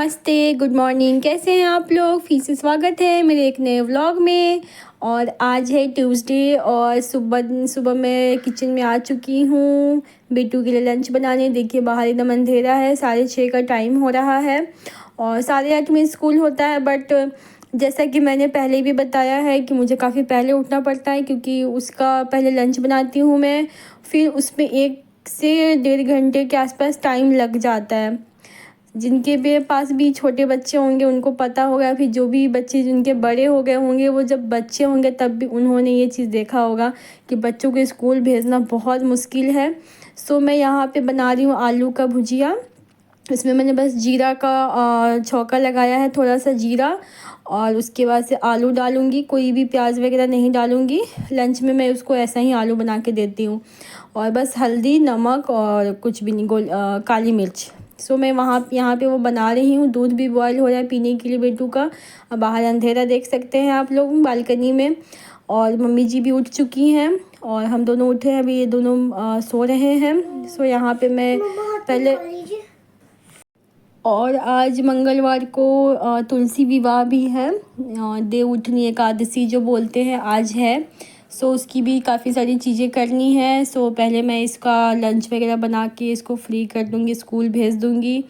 नमस्ते, good morning. कैसे हैं आप लोग? फिर से स्वागत है मेरे एक नए व्लॉग में। और आज है ट्यूसडे और सुबह सुबह मैं किचन में आ चुकी हूँ बेटू के लिए लंच बनाने। देखिए बाहर एकदम अंधेरा है, 6:30 का टाइम हो रहा है और 8:30 में स्कूल होता है। बट जैसा कि मैंने पहले भी बताया है कि मुझे काफ़ी पहले उठना पड़ता है, क्योंकि उसका पहले लंच बनाती हूँ मैं, फिर उसमें 1 से 1.5 घंटे के आसपास टाइम लग जाता है। जिनके भी पास भी छोटे बच्चे होंगे उनको पता होगा, फिर जो भी बच्चे जिनके बड़े हो गए होंगे वो जब बच्चे होंगे तब भी उन्होंने ये चीज़ देखा होगा कि बच्चों को स्कूल भेजना बहुत मुश्किल है। सो मैं यहाँ पे बना रही हूँ आलू का भुजिया। इसमें मैंने बस जीरा का छौंका लगाया है, थोड़ा सा जीरा, और उसके बाद से आलू डालूँगी। कोई भी प्याज वगैरह नहीं डालूँगी। लंच में मैं उसको ऐसा ही आलू बना के देती हूँ, और बस हल्दी नमक और कुछ भी नहीं, काली मिर्च। सो मैं यहाँ पे वो बना रही हूँ। दूध भी बॉयल हो रहा है पीने के लिए बेटू का। अब बाहर अंधेरा देख सकते हैं आप लोग बालकनी में, और मम्मी जी भी उठ चुकी हैं और हम दोनों उठे हैं। अभी ये दोनों सो रहे हैं। सो यहाँ पे मैं पहले, और आज मंगलवार को तुलसी विवाह भी है, देव उठनी एकादशी जो बोलते हैं, आज है। सो उसकी भी काफ़ी सारी चीज़ें करनी है। सो पहले मैं इसका लंच वगैरह बना के इसको फ्री कर दूँगी, स्कूल भेज दूँगी।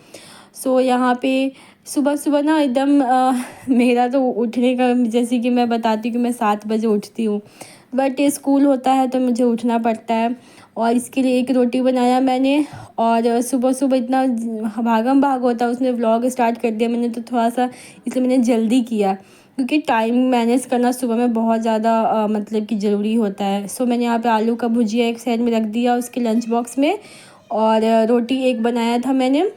सो यहाँ पे सुबह सुबह ना एकदम मेरा तो उठने का, जैसे कि मैं बताती हूँ कि मैं 7 बजे उठती हूँ, बट स्कूल होता है तो मुझे उठना पड़ता है। और इसके लिए एक रोटी बनाया मैंने, और सुबह सुबह इतना भागम भाग होता है, उसने व्लॉग स्टार्ट कर दिया मैंने तो थोड़ा सा, इसलिए मैंने जल्दी किया, क्योंकि टाइम मैनेज करना सुबह में बहुत ज़्यादा मतलब कि ज़रूरी होता है। सो मैंने यहाँ पे आलू का भुजिया एक साइड में रख दिया उसके लंच बॉक्स में, और रोटी एक बनाया था मैंने,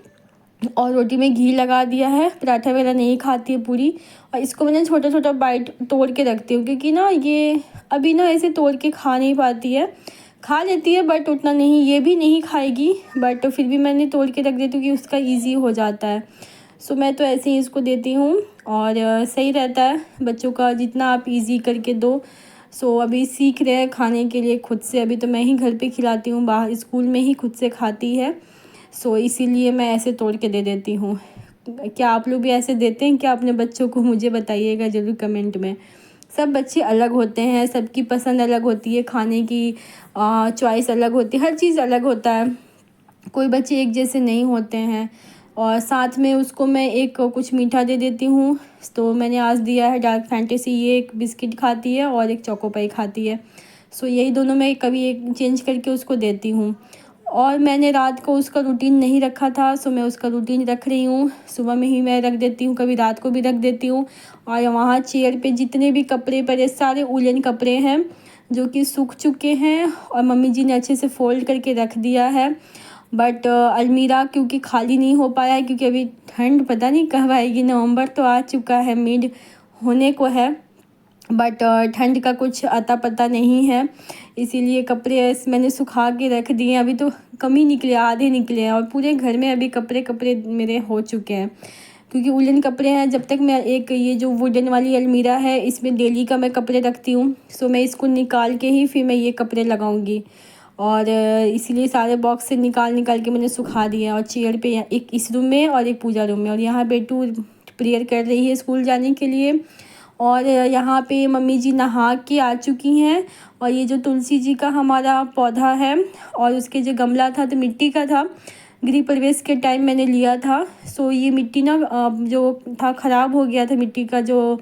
और रोटी में घी लगा दिया है। पराठा वगैरह नहीं खाती है पूरी, और इसको मैंने छोटा छोटा बाइट तोड़ के रखती हूँ, क्योंकि ना ये अभी ना ऐसे तोड़ के खा नहीं पाती है, खा लेती है बट उतना नहीं, ये भी नहीं खाएगी, बट फिर भी मैंने तोड़ के रख देती हूँ कि उसका ईज़ी हो जाता है। सो मैं तो ऐसे ही इसको देती हूँ, और सही रहता है बच्चों का, जितना आप ईज़ी करके दो। सो अभी सीख रहे हैं खाने के लिए खुद से। अभी तो मैं ही घर पे खिलाती हूँ, बाहर स्कूल में ही खुद से खाती है। सो इसीलिए मैं ऐसे तोड़ के दे देती हूँ। क्या आप लोग भी ऐसे देते हैं क्या अपने बच्चों को? मुझे बताइएगा ज़रूर कमेंट में। सब बच्चे अलग होते हैं, सबकी पसंद अलग होती है, खाने की चॉइस अलग होती है, हर चीज़ अलग होता है। कोई बच्चे एक जैसे नहीं होते हैं। और साथ में उसको मैं एक कुछ मीठा दे देती हूँ। तो मैंने आज दिया है डार्क फैंटेसी, ये एक बिस्किट खाती है और एक चोकोपाई खाती है। सो यही दोनों मैं कभी एक चेंज करके उसको देती हूँ। और मैंने रात को उसका रूटीन नहीं रखा था, सो मैं उसका रूटीन रख रही हूँ। सुबह में ही मैं रख देती हूँ, कभी रात को भी रख देती हूँ। और वहाँ चेयर पे जितने भी कपड़े पड़े, सारे वूलन कपड़े हैं जो कि सूख चुके हैं, और मम्मी जी ने अच्छे से फ़ोल्ड करके रख दिया है। बट अलमीरा क्योंकि खाली नहीं हो पाया है, क्योंकि अभी ठंड पता नहीं कब आएगी। नवंबर तो आ चुका है, मिड होने को है, बट ठंड का कुछ अता पता नहीं है। इसीलिए कपड़े मैंने सुखा के रख दिए। अभी तो कम ही निकले, आधे निकले हैं, और पूरे घर में अभी कपड़े कपड़े मेरे हो चुके हैं, क्योंकि वुलन कपड़े हैं। जब तक मैं एक ये जो वुडन वाली अलमीरा है इसमें डेली का मैं कपड़े रखती हूँ, सो मैं इसको निकाल के ही फिर मैं ये कपड़े लगाऊंगी। और इसीलिए सारे बॉक्स से निकाल निकाल के मैंने सुखा दिए। और चेयर पे एक इस रूम में और एक पूजा रूम में, और यहाँ बेटू प्रेयर कर रही है स्कूल जाने के लिए। और यहाँ पे मम्मी जी नहा के आ चुकी हैं। और ये जो तुलसी जी का हमारा पौधा है, और उसके जो गमला था तो मिट्टी का था, गृह प्रवेश के टाइम मैंने लिया था। सो ये मिट्टी ना जो था ख़राब हो गया था, मिट्टी का जो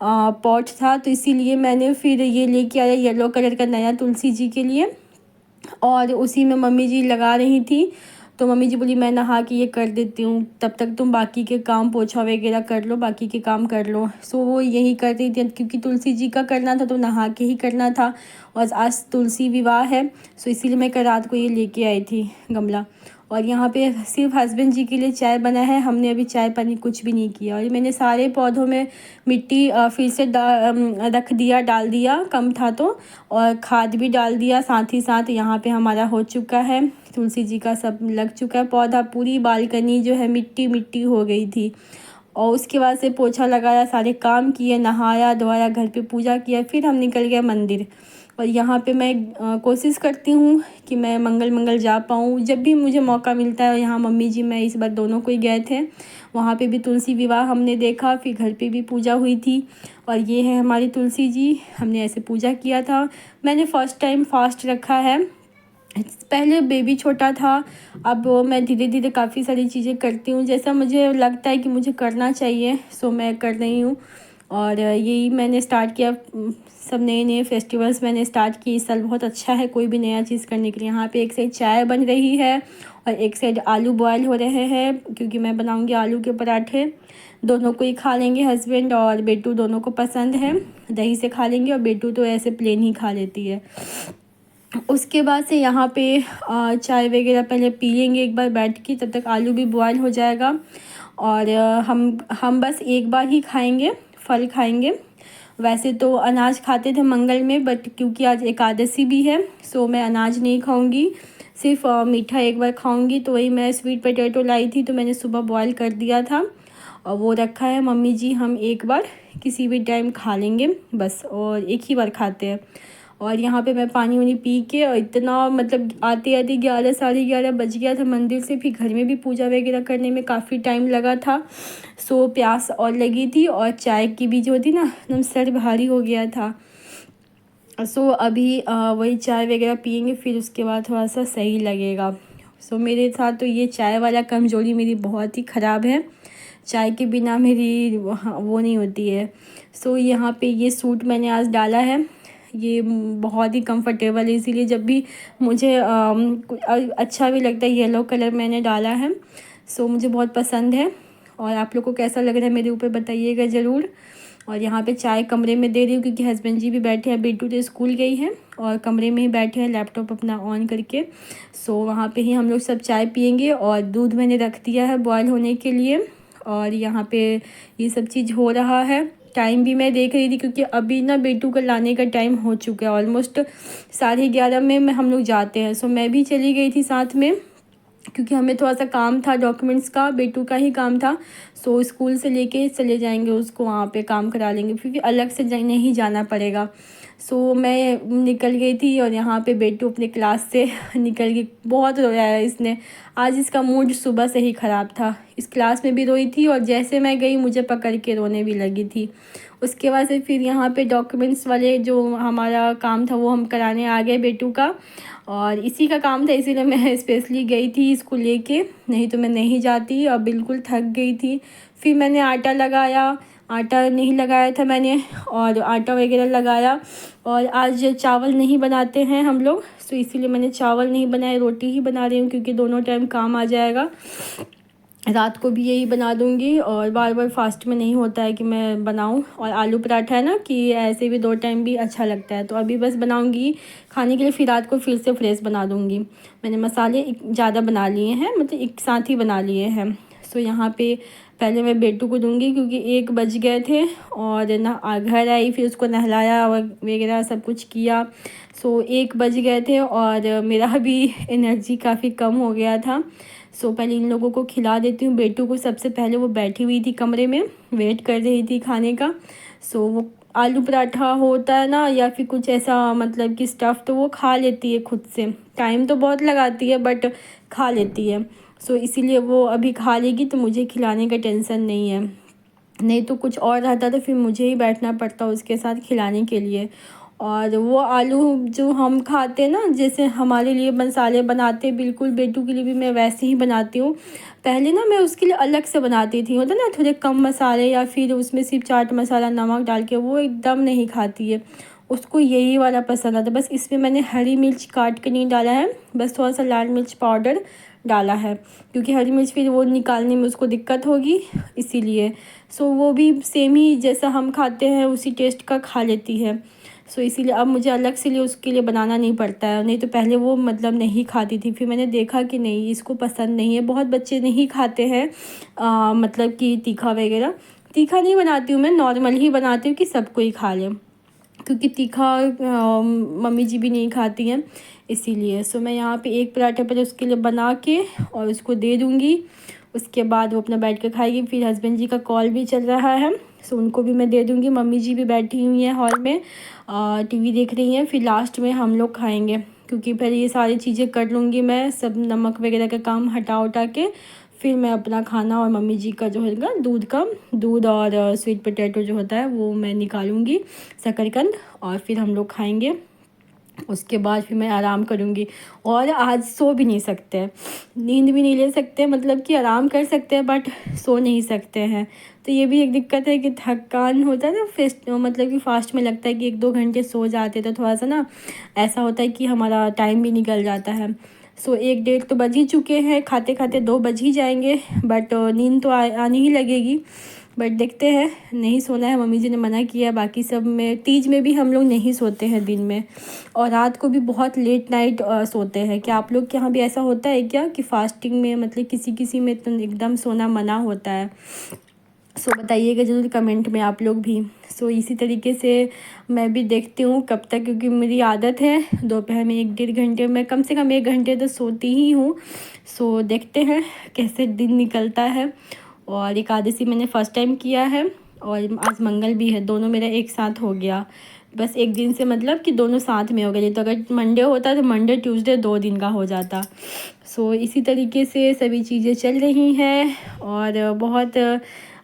पॉट था, तो इसीलिए मैंने फिर ये लेके आया येलो कलर का नया तुलसी जी के लिए। और उसी में मम्मी जी लगा रही थी, तो मम्मी जी बोली मैं नहा के ये कर देती हूँ, तब तक तुम बाकी के काम पोछा वगैरह कर लो, बाकी के काम कर लो। सो वो यही कर रही थी, क्योंकि तुलसी जी का करना था तो नहा के ही करना था, और आज तुलसी विवाह है। सो इसीलिए मैं कल रात को ये लेके आई थी गमला। और यहाँ पे सिर्फ हस्बैंड जी के लिए चाय बना है, हमने अभी चाय पानी कुछ भी नहीं किया। और मैंने सारे पौधों में मिट्टी फिर से रख दिया, डाल दिया, कम था तो, और खाद भी डाल दिया साथ ही साथ। यहाँ पे हमारा हो चुका है, तुलसी जी का सब लग चुका है पौधा। पूरी बालकनी जो है मिट्टी मिट्टी हो गई थी। और उसके बाद से पोछा लगाया, सारे काम किए, नहाया धोया, घर पे पूजा किया, फिर हम निकल गए मंदिर। और यहाँ पे मैं कोशिश करती हूँ कि मैं मंगल मंगल जा पाऊँ, जब भी मुझे मौका मिलता है। यहाँ मम्मी जी मैं इस बार दोनों को ही गए थे, वहाँ पे भी तुलसी विवाह हमने देखा, फिर घर पे भी पूजा हुई थी। और ये है हमारी तुलसी जी, हमने ऐसे पूजा किया था। मैंने फ़र्स्ट टाइम फास्ट रखा है, पहले बेबी छोटा था। अब मैं धीरे धीरे काफ़ी सारी चीज़ें करती हूँ, जैसा मुझे लगता है कि मुझे करना चाहिए, सो मैं कर रही हूँ। और यही मैंने स्टार्ट किया, सब नए नए फेस्टिवल्स मैंने स्टार्ट किए इस साल। बहुत अच्छा है कोई भी नया चीज़ करने के लिए। यहाँ पे एक साइड चाय बन रही है और एक साइड आलू बॉयल हो रहे हैं, क्योंकि मैं बनाऊँगी आलू के पराठे। दोनों को ही खा लेंगे, हस्बैंड और बेटू दोनों को पसंद है। दही से खा लेंगे और बेटू तो ऐसे प्लेन ही खा लेती है। उसके बाद से यहाँ पे चाय वगैरह पहले पी लेंगे एक बार बैठ के, तब तक आलू भी बॉयल हो जाएगा। और हम बस एक बार ही खाएंगे, फल खाएंगे। वैसे तो अनाज खाते थे मंगल में, बट क्योंकि आज एकादशी भी है, सो मैं अनाज नहीं खाऊंगी, सिर्फ मीठा एक बार खाऊंगी। तो वही मैं स्वीट पोटैटो लाई थी, तो मैंने सुबह बॉयल कर दिया था और वो रखा है। मम्मी जी हम एक बार किसी भी टाइम खा लेंगे बस, और एक ही बार खाते हैं। और यहाँ पे मैं पानी वानी पी के, और इतना मतलब आते आते 11 साढ़े 11 बज गया था मंदिर से। फिर घर में भी पूजा वगैरह करने में काफ़ी टाइम लगा था, सो प्यास और लगी थी, और चाय की भी जो थी ना, एकदम सर भारी हो गया था। सो अभी वही चाय वगैरह पियेंगे, फिर उसके बाद थोड़ा सा सही लगेगा। सो मेरे साथ तो ये चाय वाला कमजोरी मेरी बहुत ही ख़राब है, चाय के बिना मेरी वो नहीं होती है। सो यहाँ पे ये सूट मैंने आज डाला है, ये बहुत ही कंफर्टेबल है, इसीलिए जब भी मुझे अच्छा भी लगता है। येलो कलर मैंने डाला है, सो मुझे बहुत पसंद है। और आप लोग को कैसा लग रहा है मेरे ऊपर बताइएगा ज़रूर। और यहाँ पे चाय कमरे में दे रही हूँ, क्योंकि हस्बैंड जी भी बैठे हैं, बेटू तो स्कूल गई है और कमरे में ही बैठे हैं लैपटॉप अपना ऑन करके। सो वहाँ पे ही हम लोग सब चाय पियेंगे। और दूध मैंने रख दिया है बॉयल होने के लिए, और यहाँ पे ये सब चीज़ हो रहा है। टाइम भी मैं देख रही थी, क्योंकि अभी ना बेटू का लाने का टाइम हो चुका है, ऑलमोस्ट 11:30 में हम लोग जाते हैं। सो मैं भी चली गई थी साथ में, क्योंकि हमें थोड़ा सा काम था डॉक्यूमेंट्स का, बेटू का ही काम था। सो स्कूल से लेके चले जाएंगे उसको, वहाँ पे काम करा लेंगे, क्योंकि अलग से नहीं जाना पड़ेगा। सो मैं निकल गई थी, और यहाँ पे बेटू अपने क्लास से निकल गई। बहुत रोया है इसने, आज इसका मूड सुबह से ही ख़राब था। इस क्लास में भी रोई थी, और जैसे मैं गई मुझे पकड़ के रोने भी लगी थी। उसके बाद से फिर यहाँ पे डॉक्यूमेंट्स वाले जो हमारा काम था वो हम कराने आ गए बेटू का, और इसी का काम था, इसीलिए मैं स्पेशली गई थी इसको लेके, नहीं तो मैं नहीं जाती। और बिल्कुल थक गई थी। फिर मैंने आटा लगाया, आटा नहीं लगाया था मैंने, और आटा वगैरह लगाया। और आज चावल नहीं बनाते हैं हम लोग, तो इसीलिए मैंने चावल नहीं बनाए, रोटी ही बना रही हूँ, क्योंकि दोनों टाइम काम आ जाएगा। रात को भी यही बना दूँगी, और बार बार फास्ट में नहीं होता है कि मैं बनाऊँ। और आलू पराठा है ना, कि ऐसे भी 2 टाइम भी अच्छा लगता है, तो अभी बस बनाऊँगी खाने के लिए, फिर रात को फिर से फ्रेश बना दूँगी। मैंने मसाले ज़्यादा बना लिए हैं, मतलब एक साथ ही बना लिए हैं। सो यहाँ पे पहले मैं बेटू को दूँगी, क्योंकि 1 बज गए थे, और ना घर आई, फिर उसको नहलाया वगैरह सब कुछ किया। सो 1 बज गए थे, और मेरा भी एनर्जी काफ़ी कम हो गया था। सो पहले इन लोगों को खिला देती हूँ। बेटू को सबसे पहले, वो बैठी हुई थी कमरे में, वेट कर रही थी खाने का। सो वो आलू पराठा होता है ना, या फिर कुछ ऐसा मतलब कि स्टफ़, तो वो खा लेती है खुद से। टाइम तो बहुत लगाती है, बट खा लेती है। सो इसीलिए वो अभी खा लेगी, तो मुझे खिलाने का टेंशन नहीं है। नहीं तो कुछ और रहता तो फिर मुझे ही बैठना पड़ता उसके साथ खिलाने के लिए। और वो आलू जो हम खाते हैं ना, जैसे हमारे लिए मसाले बनाते, बिल्कुल बेटू के लिए भी मैं वैसे ही बनाती हूँ। पहले ना मैं उसके लिए अलग से बनाती थी, होता ना थोड़े कम मसाले, या फिर उसमें सिर्फ चाट मसाला नमक डाल के, वो एकदम नहीं खाती है, उसको यही वाला पसंद आता है। बस इसमें मैंने हरी मिर्च काट के नहीं डाला है, बस थोड़ा सा लाल मिर्च पाउडर डाला है, क्योंकि हरी मिर्च फिर वो निकालने में उसको दिक्कत होगी, इसीलिए। सो वो भी सेम ही जैसा हम खाते हैं उसी टेस्ट का खा लेती है। सो इसीलिए अब मुझे अलग से लिए उसके लिए बनाना नहीं पड़ता है, नहीं तो पहले वो मतलब नहीं खाती थी। फिर मैंने देखा कि नहीं, इसको पसंद नहीं है, बहुत बच्चे नहीं खाते हैं मतलब कि तीखा वगैरह। तीखा नहीं बनाती हूँ मैं, नॉर्मल ही बनाती हूँ कि सब कोई खा ले, क्योंकि तीखा मम्मी जी भी नहीं खाती हैं, इसीलिए। सो मैं यहाँ पे एक पराठा पहले उसके लिए बना के और उसको दे दूँगी। उसके बाद वो अपना बैठ कर खाएगी। फिर हस्बैंड जी का कॉल भी चल रहा है, सो उनको भी मैं दे दूँगी। मम्मी जी भी बैठी हुई हैं हॉल में, टीवी देख रही हैं। फिर लास्ट में हम लोग खाएंगे, क्योंकि पहले ये सारी चीज़ें कर लूँगी मैं, सब नमक वगैरह का काम हटा उटा के, फिर मैं अपना खाना और मम्मी जी का जो होगा दूध और स्वीट पोटैटो जो होता है वो मैं निकालूंगी, शकरकंद, और फिर हम लोग खाएंगे। उसके बाद फिर मैं आराम करूँगी। और आज सो भी नहीं सकते हैं, नींद भी नहीं ले सकते, मतलब कि आराम कर सकते हैं बट सो नहीं सकते हैं। तो ये भी एक दिक्कत है कि थकान होता है ना, फेस्ट मतलब कि फास्ट में लगता है कि 1-2 घंटे सो जाते तो थोड़ा सा ना ऐसा होता है कि हमारा टाइम भी निकल जाता है। सो 1-1:30 तो बज ही चुके हैं, खाते खाते 2 बज ही जाएंगे, बट नींद तो आनी ही लगेगी। बट देखते हैं, नहीं सोना है, मम्मी जी ने मना किया। बाकी सब में तीज में भी हम लोग नहीं सोते हैं दिन में, और रात को भी बहुत लेट नाइट सोते हैं। क्या आप लोग के यहाँ भी ऐसा होता है क्या कि फास्टिंग में मतलब किसी किसी में तो एकदम सोना मना होता है? सो बताइएगा ज़रूर कमेंट में आप लोग भी। सो इसी तरीके से मैं भी देखती हूँ कब तक, क्योंकि मेरी आदत है दोपहर में 1-1.5 घंटे, मैं कम से कम 1 घंटे तो सोती ही हूँ। सो देखते हैं कैसे दिन निकलता है। और एकादशी मैंने फ़र्स्ट टाइम किया है, और आज मंगल भी है, दोनों मेरा एक साथ हो गया। बस एक दिन से मतलब कि दोनों साथ में हो गए, तो अगर मंडे होता तो मंडे ट्यूसडे 2 दिन का हो जाता। सो इसी तरीके से सभी चीज़ें चल रही हैं। और बहुत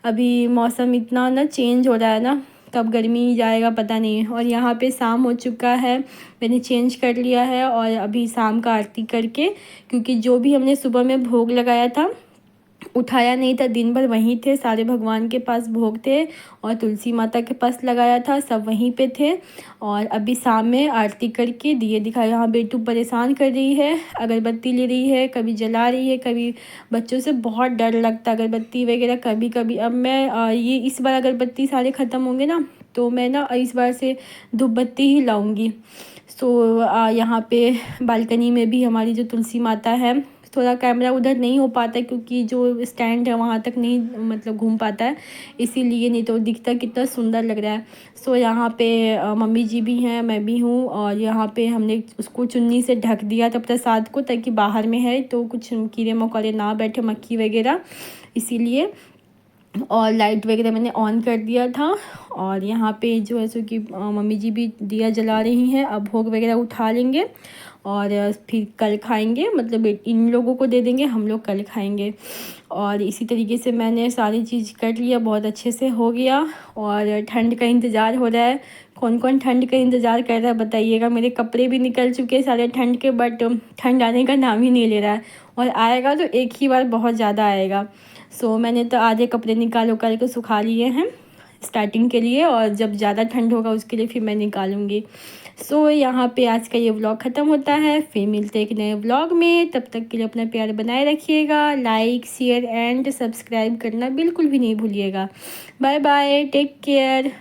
अभी मौसम इतना ना चेंज हो रहा है ना, कब गर्मी जाएगा पता नहीं। और यहाँ पे शाम हो चुका है, मैंने चेंज कर लिया है, और अभी शाम का आरती करके, क्योंकि जो भी हमने सुबह में भोग लगाया था उठाया नहीं था, दिन भर वहीं थे, सारे भगवान के पास भोग थे, और तुलसी माता के पास लगाया था, सब वहीं पे थे। और अभी शाम में आरती करके दिए दिखाए। यहाँ बेटू परेशान कर रही है, अगरबत्ती ले रही है, कभी जला रही है, कभी बच्चों से बहुत डर लगता है अगरबत्ती वगैरह। कभी कभी अब मैं ये इस बार अगरबत्ती सारे ख़त्म होंगे ना, तो मैं ना इस बार से धूप बत्ती ही लाऊंगी। सो यहाँ पे बालकनी में भी हमारी जो तुलसी माता है, थोड़ा कैमरा उधर नहीं हो पाता है क्योंकि जो स्टैंड है वहाँ तक नहीं मतलब घूम पाता है, इसीलिए, नहीं तो दिखता कितना सुंदर लग रहा है। सो यहाँ पे मम्मी जी भी हैं, मैं भी हूँ, और यहाँ पे हमने उसको चुन्नी से ढक दिया था प्रसाद को, ताकि बाहर में है तो कुछ कीड़े मकोड़े ना बैठे, मक्खी वगैरह, इसीलिए। और लाइट वगैरह मैंने ऑन कर दिया था। और यहाँ पे जो है सो कि मम्मी जी भी दिया जला रही हैं। अब भोग वगैरह उठा लेंगे और फिर कल खाएंगे, मतलब इन लोगों को दे देंगे, हम लोग कल खाएंगे। और इसी तरीके से मैंने सारी चीज़ कर लिया, बहुत अच्छे से हो गया। और ठंड का इंतज़ार हो रहा है। कौन कौन ठंड का इंतज़ार कर रहा है बताइएगा। मेरे कपड़े भी निकल चुके हैं सारे ठंड के, बट ठंड आने का नाम ही नहीं ले रहा है, और आएगा तो एक ही बार बहुत ज़्यादा आएगा। सो मैंने तो आधे कपड़े निकाल के सुखा लिए हैं स्टार्टिंग के लिए, और जब ज़्यादा ठंड होगा उसके लिए फिर मैं निकालूंगी। सो यहाँ पे आज का ये व्लॉग ख़त्म होता है, फिर मिलते हैं एक नए व्लॉग में। तब तक के लिए अपना प्यार बनाए रखिएगा, लाइक शेयर एंड सब्सक्राइब करना बिल्कुल भी नहीं भूलिएगा। Bye bye, take care.